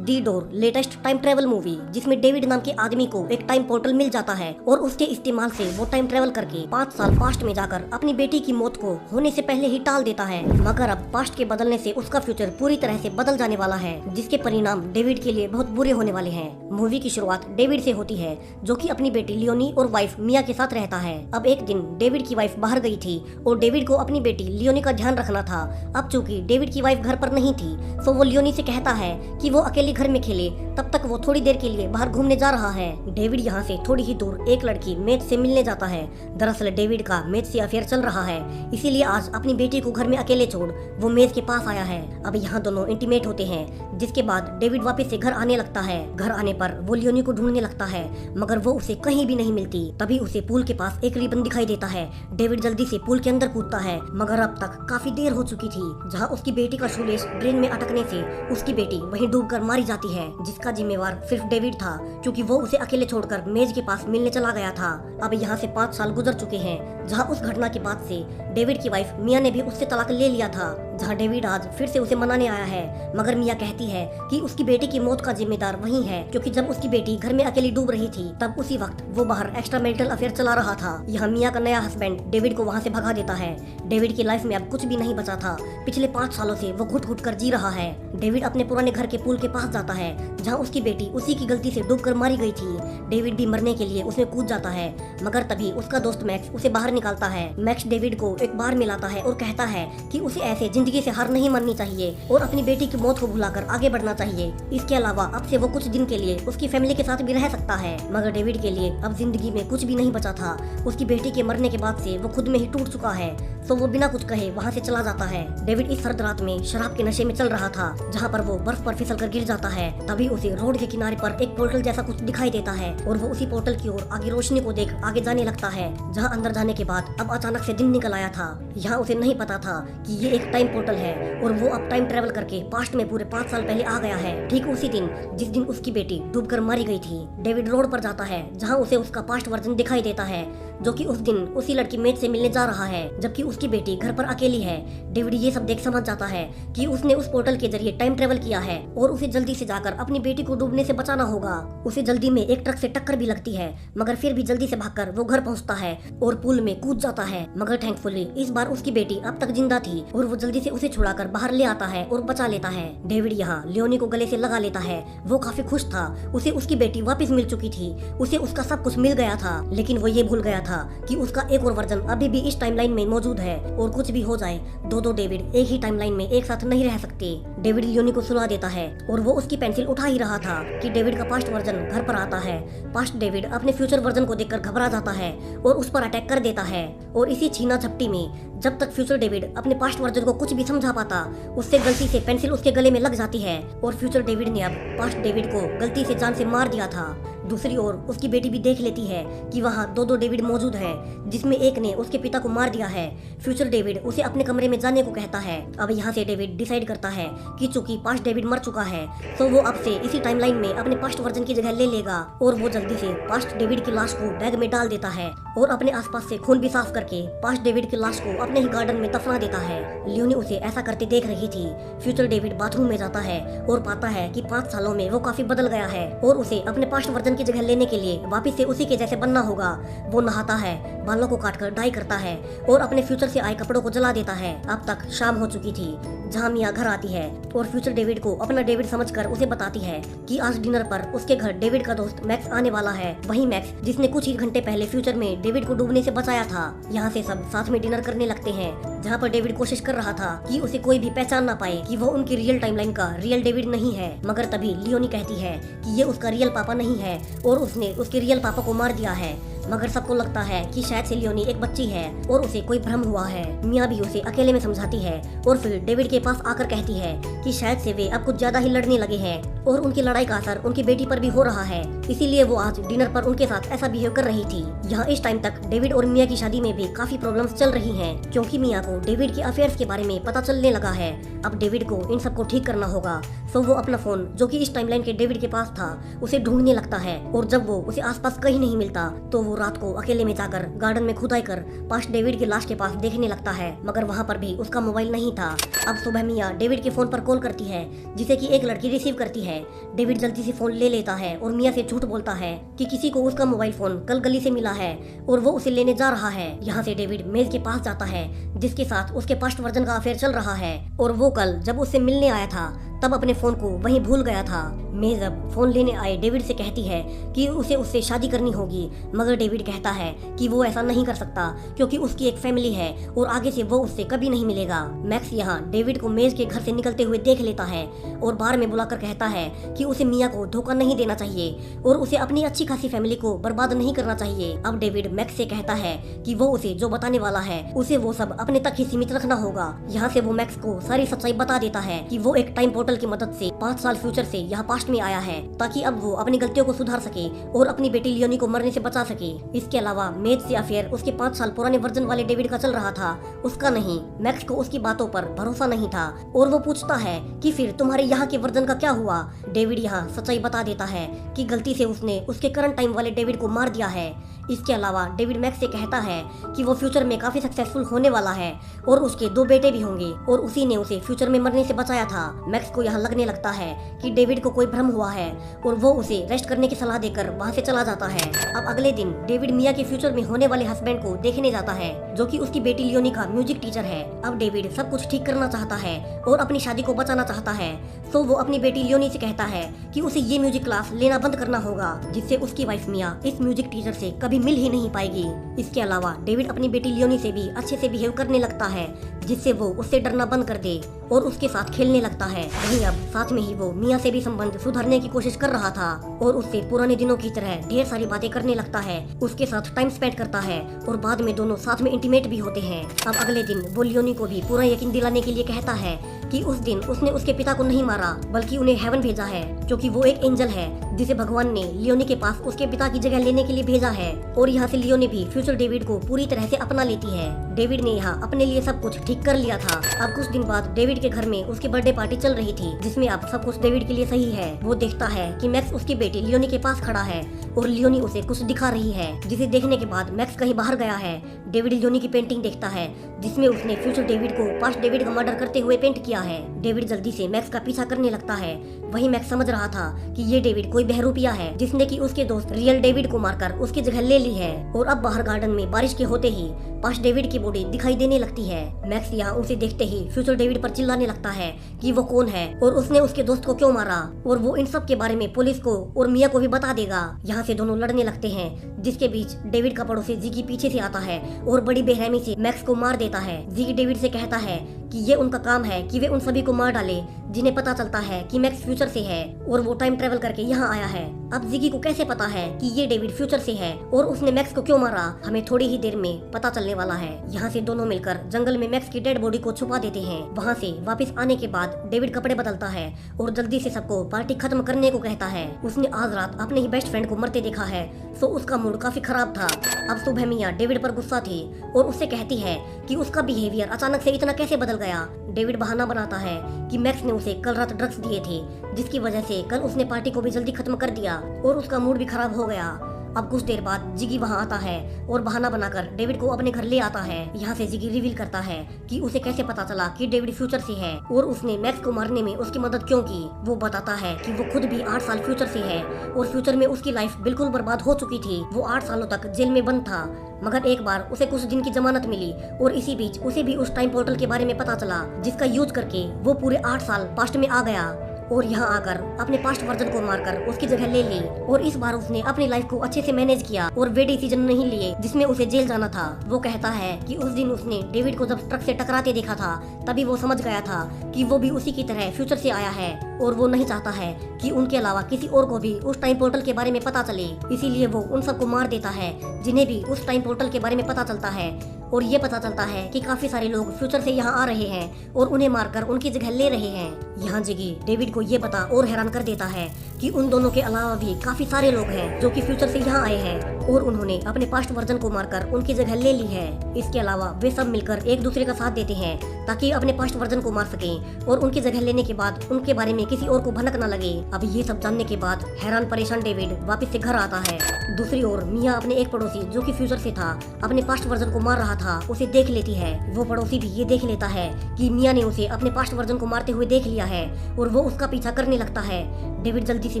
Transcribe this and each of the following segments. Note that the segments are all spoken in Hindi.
दी door latest time travel movie, जिसमें डेविड नाम के आदमी को एक टाइम पोर्टल मिल जाता है और उसके इस्तेमाल से वो टाइम ट्रेवल करके 5 साल पास्ट में जाकर अपनी बेटी की मौत को होने से पहले ही टाल देता है। मगर अब पास्ट के बदलने से उसका फ्यूचर पूरी तरह से बदल जाने वाला है, जिसके परिणाम डेविड के लिए बहुत बुरे होने वाले हैं। मूवी की शुरुआत डेविड से होती है, जो कि अपनी बेटी लियोनी और वाइफ मिया के साथ रहता है। अब एक दिन डेविड की वाइफ बाहर गई थी और डेविड को अपनी बेटी लियोनी का ध्यान रखना था। अब चूंकि डेविड की वाइफ घर पर नहीं थी, तो वो लियोनी से कहता है कि वो अकेले घर में खेले, तब तक वो थोड़ी देर के लिए बाहर घूमने जा रहा है। डेविड यहाँ से थोड़ी ही दूर एक लड़की मेज से मिलने जाता है। दरअसल डेविड का मेज से अफेयर चल रहा है, इसीलिए आज अपनी बेटी को घर में अकेले छोड़ वो मेज के पास आया है। अब यहाँ दोनों इंटीमेट होते हैं, जिसके बाद डेविड वापस से घर आने लगता है। घर आने पर वो लियोनी को ढूंढने लगता है, मगर वो उसे कहीं भी नहीं मिलती। तभी उसे पूल के पास एक रिबन दिखाई देता है। डेविड जल्दी से पूल के अंदर कूदता है, मगर अब तक काफी देर हो चुकी थी। जहाँ उसकी बेटी का शूलेस ड्रेन में अटकने से उसकी बेटी वहीं डूबकर मारी जाती है, जिसका जिम्मेवार सिर्फ डेविड था, क्योंकि वो उसे अकेले छोड़कर मेज के पास मिलने चला गया था। अब यहाँ से 5 साल गुजर चुके हैं, जहाँ उस घटना के बाद से डेविड की वाइफ मिया ने भी उससे तलाक ले लिया था। जहाँ डेविड आज फिर से उसे मनाने आया है, मगर मिया कहती है कि उसकी बेटी की मौत का जिम्मेदार वही है, क्योंकि जब उसकी बेटी घर में अकेली डूब रही थी, तब उसी वक्त वो बाहर एक्स्ट्रा मैरिटल अफेयर चला रहा था। यहाँ मिया का नया हस्बैंड डेविड को वहाँ से भगा देता है। डेविड की लाइफ में अब कुछ भी नहीं बचा था। पिछले 5 सालों से वो घुट घुट कर जी रहा है। डेविड अपने पुराने घर के पूल के पास जाता है, जहाँ उसकी बेटी उसी की गलती से डूबकर मारी गई थी। डेविड भी मरने के लिए उसमें कूद जाता है, मगर तभी उसका दोस्त मैक्स उसे बाहर निकालता है। मैक्स डेविड को एक बार मिलाता है और कहता है कि उसे ऐसे जिंदगी से हार नहीं माननी चाहिए और अपनी बेटी की मौत को भुलाकर आगे बढ़ना चाहिए। इसके अलावा अब से वो कुछ दिन के लिए उसकी फैमिली के साथ भी रह सकता है। मगर डेविड के लिए अब जिंदगी में कुछ भी नहीं बचा था। उसकी बेटी के मरने के बाद से वो खुद में ही टूट चुका है, तो वो बिना कुछ कहे वहाँ से चला जाता है। डेविड इस सर्द रात में शराब के नशे में चल रहा था, जहाँ पर वो बर्फ पर फिसल कर गिर जाता है। तभी उसे रोड के किनारे पर एक पोर्टल जैसा कुछ दिखाई देता है और वो उसी पोर्टल की ओर आगे रोशनी को देख आगे जाने लगता है। जहाँ अंदर जाने के बाद अब अचानक से दिन निकल आया था। यहाँ उसे नहीं पता था कि ये एक टाइम पोर्टल है और वो अब टाइम ट्रेवल करके पास्ट में पूरे 5 साल पहले आ गया है, ठीक उसी दिन जिस दिन उसकी बेटी डूबकर मारी गई थी। डेविड रोड पर जाता है, जहाँ उसे उसका पास्ट वर्जन दिखाई देता है, जो कि उस दिन उसी लड़की मेज से मिलने जा रहा है, जबकि उसकी बेटी घर पर अकेली है। डेविड ये सब देख समझ जाता है कि उसने उस पोर्टल के जरिए टाइम ट्रेवल किया है और उसे जल्दी से जाकर अपनी बेटी को डूबने से बचाना होगा। उसे जल्दी में एक ट्रक से टक्कर भी लगती है, मगर फिर भी जल्दी से भागकर वो घर पहुंचता है और पूल में कूद जाता है। मगर थैंकफुली इस बार उसकी बेटी अब तक जिंदा थी और वो जल्दी से उसे छुड़ाकर बाहर ले आता है और बचा लेता है। डेविड यहाँ लियोनी को गले से लगा लेता है। वो काफी खुश था, उसे उसकी बेटी वापस मिल चुकी थी, उसे उसका सब कुछ मिल गया था। लेकिन वो ये भूल गया था कि उसका एक और वर्जन अभी भी इस टाइमलाइन में मौजूद है और कुछ भी हो जाए, दो डेविड एक ही टाइमलाइन में एक साथ नहीं रह सकते। डेविड लियोनी को सुला देता है और वो उसकी पेंसिल उठा ही रहा था कि डेविड का पास्ट वर्जन घर पर आता है। पास्ट डेविड अपने फ्यूचर वर्जन को देखकर घबरा जाता है और उस पर अटैक कर देता है। और इसी छीना झपटी में जब तक फ्यूचर डेविड अपने पास्ट वर्जन को कुछ भी समझा पाता, उससे गलती से पेंसिल उसके गले में लग जाती है और फ्यूचर डेविड ने अब पास्ट डेविड को गलती से जान से मार दिया था। दूसरी ओर उसकी बेटी भी देख लेती है कि वहाँ दो डेविड मौजूद हैं, जिसमें एक ने उसके पिता को मार दिया है। फ्यूचर डेविड उसे अपने कमरे में जाने को कहता है। अब यहाँ से डेविड डिसाइड करता है कि चूंकि पास्ट डेविड मर चुका है, तो वो अब से इसी टाइमलाइन में अपने पास्ट वर्जन की जगह ले लेगा और वो जल्दी से पास्ट डेविड की लाश को बैग में डाल देता है और अपने आसपास से खून भी साफ करके पास्ट डेविड की लाश को अपने ही गार्डन में दफना देता है। लियोनी उसे ऐसा करते देख रही थी। फ्यूचर डेविड बाथरूम में जाता है और पाता है कि 5 सालों में वो काफी बदल गया है और उसे अपने पास्ट वर्जन की जगह लेने के लिए वापस से उसी के जैसे बनना होगा। वो नहाता है, बालों को काटकर डाई करता है और अपने फ्यूचर से आए कपड़ों को जला देता है। अब तक शाम हो चुकी थी, जहाँ मिया घर आती है और फ्यूचर डेविड को अपना डेविड समझकर उसे बताती है कि आज डिनर पर उसके घर डेविड का दोस्त मैक्स आने वाला है, वही मैक्स जिसने कुछ ही घंटे पहले फ्यूचर में डेविड को डूबने से बचाया था। यहाँ से सब साथ में डिनर करने लगते हैं, जहाँ पर डेविड कोशिश कर रहा था कि उसे कोई भी पहचान ना पाए कि वो उनकी रियल टाइमलाइन का रियल डेविड नहीं है। मगर तभी लियोनी कहती है कि ये उसका रियल पापा नहीं है और उसने उसके रियल पापा को मार दिया है। मगर सबको लगता है कि शायद से लियोनी एक बच्ची है और उसे कोई भ्रम हुआ है। मिया भी उसे अकेले में समझाती है और फिर डेविड के पास आकर कहती है कि शायद से वे अब कुछ ज्यादा ही लड़ने लगे हैं और उनकी लड़ाई का असर उनकी बेटी पर भी हो रहा है, इसीलिए वो आज डिनर पर उनके साथ ऐसा बिहेव कर रही थी। यहाँ इस टाइम तक डेविड और मिया की शादी में भी काफी प्रॉब्लम्स चल रही हैं, क्योंकि मिया को डेविड के अफेयर्स के बारे में पता चलने लगा है। अब डेविड को इन सबको ठीक करना होगा, तो वो अपना फोन, जो कि इस टाइमलाइन के डेविड के पास था, उसे ढूंढने लगता है और जब वो उसे आसपास कहीं नहीं मिलता, तो वो रात को अकेले में जाकर गार्डन में खुदाई कर पास्ट डेविड की लाश के पास देखने लगता है, मगर वहाँ पर भी उसका मोबाइल नहीं था। अब सुबह मिया डेविड के फोन पर कॉल करती है, जिसे कि एक लड़की रिसीव करती है। डेविड जल्दी से फोन ले लेता है और मिया से झूठ बोलता है कि किसी को उसका मोबाइल फोन कल गली से मिला है और वो उसे लेने जा रहा है। यहाँ से डेविड मेज के पास जाता है, जिसके साथ उसके पास्ट वर्जन का अफेयर चल रहा है, और वो कल जब उससे मिलने आया था तब अपने फोन को वहीं भूल गया था। मेज अब फोन लेने आए डेविड से कहती है कि उसे उससे शादी करनी होगी, मगर डेविड कहता है कि वो ऐसा नहीं कर सकता क्योंकि उसकी एक फैमिली है और आगे से वो उससे कभी नहीं मिलेगा। मैक्स यहाँ डेविड को मेज के घर से निकलते हुए देख लेता है और बार में बुलाकर कहता है कि उसे मिया को धोखा नहीं देना चाहिए और उसे अपनी अच्छी खासी फैमिली को बर्बाद नहीं करना चाहिए। अब डेविड मैक्स से कहता है कि वो उसे जो बताने वाला है उसे वो सब अपने तक ही सीमित रखना होगा। यहाँ से वो मैक्स को सारी सच्चाई बता देता है कि वो एक टाइम पोर्टल की मदद से 5 साल फ्यूचर से यहाँ पास्ट में आया है ताकि अब वो अपनी गलतियों को सुधार सके और अपनी बेटी लियोनी को मरने से बचा सके। इसके अलावा मेज से अफेयर उसके 5 साल पुराने वर्जन वाले डेविड का चल रहा था, उसका नहीं। मैक्स को उसकी बातों पर भरोसा नहीं था और वो पूछता है कि फिर तुम्हारे यहाँ के वर्जन का क्या हुआ। डेविड यहाँ सच्चाई बता देता है कि गलती से उसने उसके करंट टाइम वाले डेविड को मार दिया है। इसके अलावा डेविड मैक्स से कहता है कि वो फ्यूचर में काफी सक्सेसफुल होने वाला है और उसके 2 बेटे भी होंगे और उसी ने उसे फ्यूचर में मरने से बचाया था। मैक्स को यहाँ लगने लगता है कि डेविड को कोई भ्रम हुआ है और वो उसे रेस्ट करने की सलाह देकर वहाँ से चला जाता है। अब अगले दिन डेविड मिया के फ्यूचर में होने वाले हस्बैंड को देखने जाता है, जो कि उसकी बेटी लियोनी का म्यूजिक टीचर है। अब डेविड सब कुछ ठीक करना चाहता है और अपनी शादी को बचाना चाहता है, तो वो अपनी बेटी लियोनी से कहता है कि उसे ये म्यूजिक क्लास लेना बंद करना होगा, जिससे उसकी वाइफ मिया इस म्यूजिक टीचर से कभी मिल ही नहीं पाएगी। इसके अलावा डेविड अपनी बेटी लियोनी से भी अच्छे से बिहेव करने लगता है, जिससे वो उससे डरना बंद कर दे और उसके साथ खेलने लगता है। वहीं अब साथ में ही वो मिया से भी संबंध सुधारने की कोशिश कर रहा था और उससे पुराने दिनों की तरह ढेर सारी बातें करने लगता है, उसके साथ टाइम स्पेंड करता है और बाद में दोनों साथ में इंटीमेट भी होते हैं। अब अगले दिन वो लियोनी को भी पूरा यकीन दिलाने के लिए कहता है कि उस दिन उसने उसके पिता को नहीं मारा बल्कि उन्हें हेवन भेजा है, क्योंकि वो एक एंजल है जिसे भगवान ने लियोनी के पास उसके पिता की जगह लेने के लिए भेजा है। और यहाँ से लियोनी भी फ्यूचर डेविड को पूरी तरह से अपना लेती है। डेविड ने यहाँ अपने लिए सब कुछ ठीक कर लिया था। अब कुछ दिन बाद डेविड के घर में उसकी बर्थडे पार्टी चल रही थी, जिसमें अब सब कुछ डेविड के लिए सही है। वो देखता है कि मैक्स उसकी बेटी लियोनी के पास खड़ा है और लियोनी उसे कुछ दिखा रही है, जिसे देखने के बाद मैक्स कहीं बाहर गया है। डेविड लियोनी की पेंटिंग देखता है, जिसमें उसने फ्यूचर डेविड को पास्ट डेविड का मर्डर करते हुए पेंट किया है। डेविड जल्दी से मैक्स का पीछा करने लगता है। वहीं मैक्स समझ रहा था कि ये डेविड कोई बहरूपिया है जिसने कि उसके दोस्त रियल डेविड को मारकर उसकी जगह ले ली है। और अब बाहर गार्डन में बारिश के होते ही पास्ट डेविड की बॉडी दिखाई देने लगती है। मैक्स यहाँ उसे देखते ही फ्यूचर डेविड पर चिल्लाने लगता है कि वो कौन है और उसने उसके दोस्त को क्यों मारा, और वो इन सब के बारे में पुलिस को और मिया को भी बता देगा। यहाँ से दोनों लड़ने लगते हैं, जिसके बीच डेविड का पड़ोसी जिगी पीछे से आता है और बड़ी बेरहमी से मैक्स को मार देता है। जिगी डेविड से कहता है कि ये उनका काम है कि वे उन सभी को मार डाले जिन्हें पता चलता है कि मैक्स फ्यूचर से है और वो टाइम ट्रेवल करके यहाँ आया है। अब जिगी को कैसे पता है कि ये डेविड फ्यूचर से है और उसने मैक्स को क्यों मारा, हमें थोड़ी ही देर में पता चलने वाला है। यहाँ से दोनों मिलकर जंगल में मैक्स की डेड बॉडी को छुपा देते हैं। वहाँ से वापस आने के बाद डेविड कपड़े बदलता है और जल्दी से सबको पार्टी खत्म करने को कहता है। उसने आज रात अपने ही बेस्ट फ्रेंड को मरते देखा है, तो उसका मूड काफी खराब था। अब सुबह मिया डेविड पर गुस्सा थी और उससे कहती है कि उसका बिहेवियर अचानक से इतना कैसे बदल गया। डेविड बहाना बनाता है कि मैक्स ने उसे कल रात ड्रग्स दिए थे, जिसकी वजह से कल उसने पार्टी को भी जल्दी खत्म कर दिया और उसका मूड भी खराब हो गया। अब कुछ देर बाद जिगी वहाँ आता है और बहाना बनाकर डेविड को अपने घर ले आता है। यहाँ से जिगी रिवील करता है कि उसे कैसे पता चला कि डेविड फ्यूचर से है और उसने मैक्स को मारने में उसकी मदद क्यों की। वो बताता है कि वो खुद भी 8 साल फ्यूचर से है और फ्यूचर में उसकी लाइफ बिल्कुल बर्बाद हो चुकी थी। वो 8 सालों तक जेल में बंद था, मगर एक बार उसे कुछ दिन की जमानत मिली और इसी बीच उसे भी उस टाइम पोर्टल के बारे में पता चला, जिसका यूज करके वो पूरे 8 साल पास्ट में आ गया और यहाँ आकर अपने पास्ट वर्जन को मारकर उसकी जगह ले ली। और इस बार उसने अपनी लाइफ को अच्छे से मैनेज किया और वे डिसीजन नहीं लिए जिसमें उसे जेल जाना था। वो कहता है कि उस दिन उसने डेविड को जब ट्रक से टकराते देखा था, तभी वो समझ गया था कि वो भी उसी की तरह फ्यूचर से आया है और वो नहीं चाहता है कि उनके अलावा किसी और को भी उस टाइम पोर्टल के बारे में पता चले। इसीलिए वो उन सबको मार देता है जिन्हें भी उस टाइम पोर्टल के बारे में पता चलता है। और ये पता चलता है कि काफी सारे लोग फ्यूचर से यहाँ आ रहे हैं और उन्हें मारकर उनकी जगह ले रहे हैं। यहाँ जिगी डेविड को ये बता और हैरान कर देता है कि उन दोनों के अलावा भी काफी सारे लोग हैं जो कि फ्यूचर से यहाँ आए हैं और उन्होंने अपने पास्ट वर्जन को मारकर उनकी जगह ले ली है। इसके अलावा वे सब मिलकर एक दूसरे का साथ देते हैं ताकि अपने पास्ट वर्जन को मार सकें और उनकी जगह लेने के बाद उनके बारे में किसी और को भनक न लगे। अब ये सब जानने के बाद हैरान परेशान डेविड वापस से घर आता है। दूसरी ओर मिया अपने एक पड़ोसी जो कि फ्यूचर से था अपने पास्ट वर्जन को मार रहा था उसे देख लेती है। वो पड़ोसी भी ये देख लेता है कि मिया ने उसे अपने पास्ट वर्जन को मारते हुए देख लिया है और वो उसका पीछा करने लगता है। डेविड जल्दी से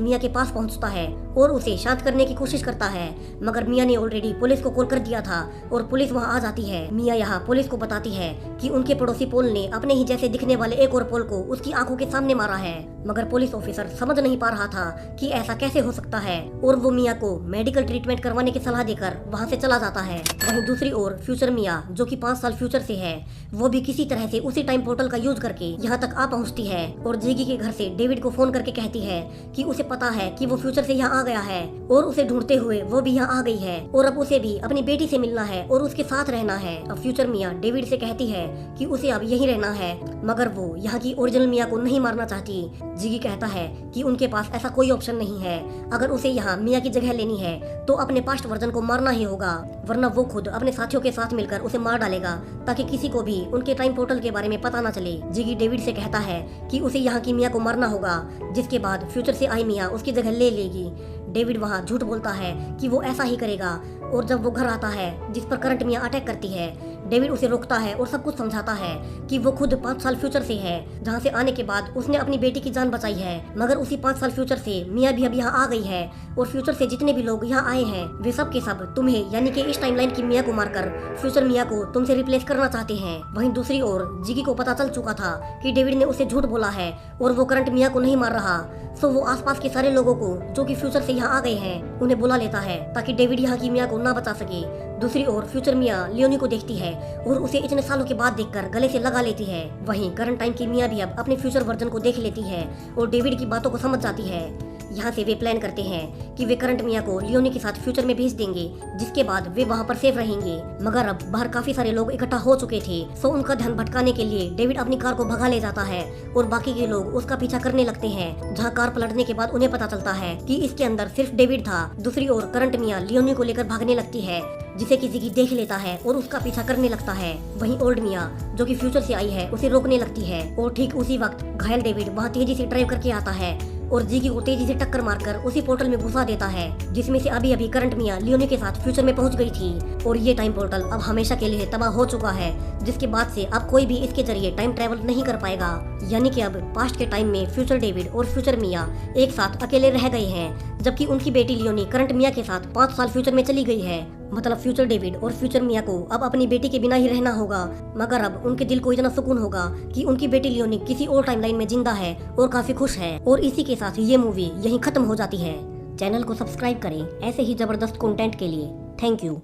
मिया के पास पहुंचता है और उसे शांत करने की कोशिश करता है, मगर मिया ने ऑलरेडी पुलिस को कॉल कर दिया था और पुलिस वहां आ जाती है। मिया यहाँ पुलिस को बताती है कि उनके पड़ोसी पोल ने अपने ही जैसे दिखने वाले एक और पोल को उसकी आंखों के सामने मारा है, मगर पुलिस ऑफिसर समझ नहीं पा रहा था कि ऐसा कैसे हो सकता है और वो मिया को मेडिकल ट्रीटमेंट करवाने की सलाह देकर वहाँ से चला जाता है। वहीं दूसरी ओर फ्यूचर मिया जो कि 5 साल फ्यूचर से है, वो भी किसी तरह से उसी टाइम पोर्टल का यूज करके यहाँ तक आ पहुँचती है और जिगी के घर से डेविड को फोन करके कहती है कि उसे पता है कि वो फ्यूचर से यहाँ आ गया है और उसे ढूंढते हुए वो भी यहाँ आ गई है और अब उसे भी अपनी बेटी से मिलना है और उसके साथ रहना है। अब फ्यूचर मिया डेविड से कहती है कि उसे अब यहीं रहना है, मगर वो यहाँ की ओरिजिनल मिया को नहीं मारना चाहती। जिगी कहता है कि उनके पास ऐसा कोई ऑप्शन नहीं है, अगर उसे यहाँ मिया की जगह लेनी है तो अपने पास्ट वर्जन को मारना ही होगा, वरना वो खुद अपने साथियों के साथ मिलकर उसे मार डालेगा ताकि किसी को भी उनके टाइम पोर्टल के बारे में पता ना चले। जिगी डेविड से कहता है कि उसे यहाँ की मिया को मारना होगा, जिसके बाद फ्यूचर से आई मिया उसकी जगह ले लेगी। डेविड वहाँ झूठ बोलता है कि वो ऐसा ही करेगा और जब वो घर आता है जिस पर करंट मिया अटैक करती है, डेविड उसे रोकता है और सब कुछ समझाता है कि वो खुद 5 साल फ्यूचर से है, जहाँ से आने के बाद उसने अपनी बेटी की जान बचाई है, मगर उसी 5 साल फ्यूचर से मिया भी अब यहाँ आ गई है और फ्यूचर से जितने भी लोग यहाँ आए हैं वे सब के सब तुम्हें यानी कि इस टाइमलाइन की मिया को मारकर फ्यूचर मिया को तुमसे रिप्लेस करना चाहते हैं। वहीं दूसरी ओर जिगी को पता चल चुका था कि डेविड ने उसे झूठ बोला है और वो करंट मिया को नहीं मार रहा, सो वो आसपास के सारे लोगों को जो कि फ्यूचर से यहाँ आ गए हैं उन्हें बुला लेता है ताकि डेविड यहाँ की मिया को ना बचा सके। दूसरी ओर फ्यूचर मिया लियोनी को देखती है और उसे इतने सालों के बाद देखकर गले से लगा लेती है। वहीं करंट टाइम की मिया भी अब अपने फ्यूचर वर्जन को देख लेती है और डेविड की बातों को समझ जाती है। यहाँ से वे प्लान करते हैं कि वे करंट मिया को लियोनी के साथ फ्यूचर में भेज देंगे, जिसके बाद वे वहाँ पर सेफ रहेंगे। मगर अब बाहर काफी सारे लोग इकट्ठा हो चुके थे, सो उनका ध्यान भटकाने के लिए डेविड अपनी कार को भगा ले जाता है और बाकी के लोग उसका पीछा करने लगते हैं। जहाँ कार पलटने के बाद उन्हें पता चलता है कि इसके अंदर सिर्फ डेविड था। दूसरी ओर करंट मिया लियोनी को लेकर भागने लगती है, जिसे किसी की देख लेता है और उसका पीछा करने लगता है। वहीं ओल्ड मिया जो कि फ्यूचर से आई है उसे रोकने लगती है और ठीक उसी वक्त घायल डेविड वहाँ तेजी से ड्राइव करके आता है और जिगी को तेजी से टक्कर मारकर उसी पोर्टल में घुसा देता है, जिसमें से अभी अभी करंट मिया लियोनी के साथ फ्यूचर में पहुंच गई थी। और ये टाइम पोर्टल अब हमेशा के लिए तबाह हो चुका है, जिसके बाद से अब कोई भी इसके जरिए टाइम ट्रेवल नहीं कर पाएगा। यानी कि अब पास्ट के टाइम में फ्यूचर डेविड और फ्यूचर मिया एक साथ अकेले रह गए हैं, जबकि उनकी बेटी लियोनी करंट मिया के साथ 5 साल फ्यूचर में चली गई है। मतलब फ्यूचर डेविड और फ्यूचर मिया को अब अपनी बेटी के बिना ही रहना होगा, मगर अब उनके दिल को इतना सुकून होगा कि उनकी बेटी लियोनी किसी और टाइमलाइन में जिंदा है और काफी खुश है। और इसी के साथ ये मूवी यहीं खत्म हो जाती है। चैनल को सब्सक्राइब करें ऐसे ही जबरदस्त कंटेंट के लिए। Thank you.